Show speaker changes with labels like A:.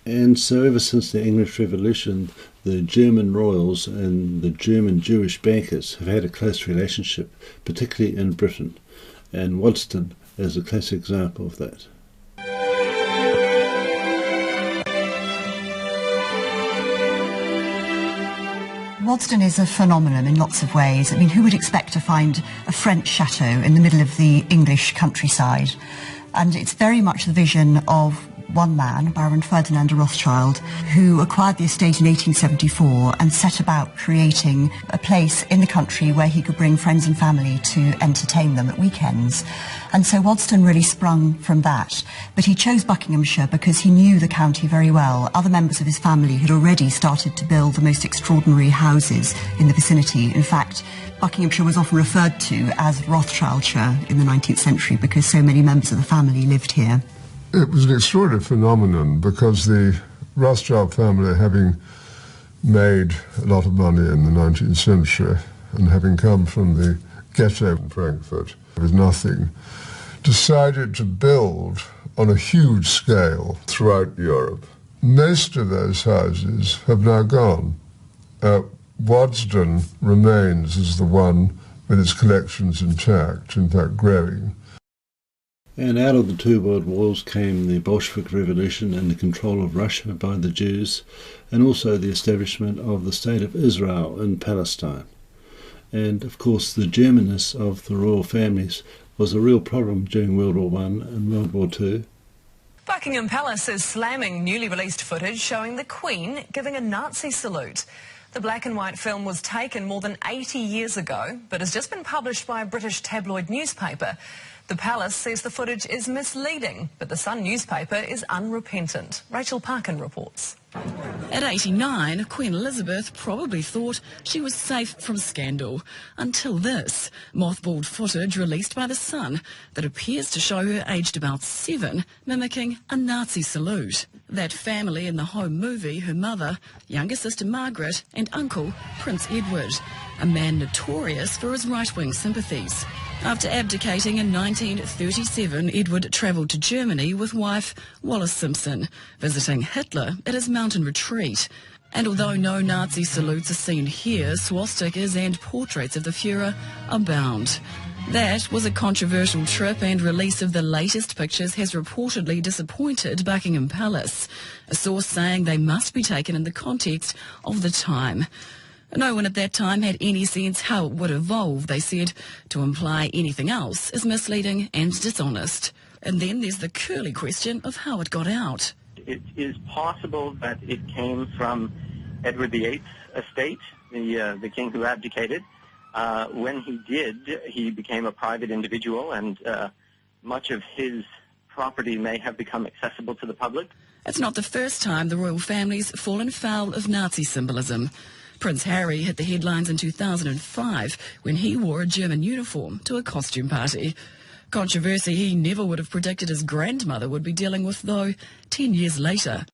A: And so ever since the English Revolution, the German royals and the German Jewish bankers have had a close relationship, particularly in Britain, and Waddesdon is a classic example of that.
B: Waddesdon is a phenomenon in lots of ways. I mean, who would expect to find a French chateau in the middle of the English countryside? And it's very much the vision of one man, Baron Ferdinand de Rothschild, who acquired the estate in 1874 and set about creating a place in the country where he could bring friends and family to entertain them at weekends. And so Waddesdon really sprung from that. But he chose Buckinghamshire because he knew the county very well. Other members of his family had already started to build the most extraordinary houses in the vicinity. In fact, Buckinghamshire was often referred to as Rothschildshire in the 19th century because so many members of the family lived here.
C: It was an extraordinary phenomenon because the Rothschild family, having made a lot of money in the 19th century and having come from the ghetto in Frankfurt with nothing, decided to build on a huge scale throughout Europe. Most of those houses have now gone. Waddesdon remains as the one with its collections intact, in fact growing.
A: And out of the two world wars came the Bolshevik Revolution and the control of Russia by the Jews, and also the establishment of the State of Israel in Palestine. And of course the Germanness of the royal families was a real problem during World War I and World War II.
D: Buckingham Palace is slamming newly released footage showing the Queen giving a Nazi salute. The black and white film was taken more than 80 years ago, but has just been published by a British tabloid newspaper. The palace says the footage is misleading, but the Sun newspaper is unrepentant. Rachel Parkin reports.
E: At 89, Queen Elizabeth probably thought she was safe from scandal, until this mothballed footage released by The Sun that appears to show her aged about 7, mimicking a Nazi salute. That family in the home movie, her mother, younger sister Margaret and uncle Prince Edward, a man notorious for his right-wing sympathies. After abdicating in 1937, Edward travelled to Germany with wife Wallis Simpson, visiting Hitler at his mountain retreat. And although no Nazi salutes are seen here, swastikas and portraits of the Führer abound. That was a controversial trip, and release of the latest pictures has reportedly disappointed Buckingham Palace, a source saying they must be taken in the context of the time. No one at that time had any sense how it would evolve, they said. To imply anything else is misleading and dishonest. And then there's the curly question of how it got out.
F: It is possible that it came from Edward VIII's estate, the king who abdicated. When he did, he became a private individual, and much of his property may have become accessible to the public.
E: It's not the first time the royal family's fallen foul of Nazi symbolism. Prince Harry hit the headlines in 2005 when he wore a German uniform to a costume party. Controversy he never would have predicted his grandmother would be dealing with, though, 10 years later.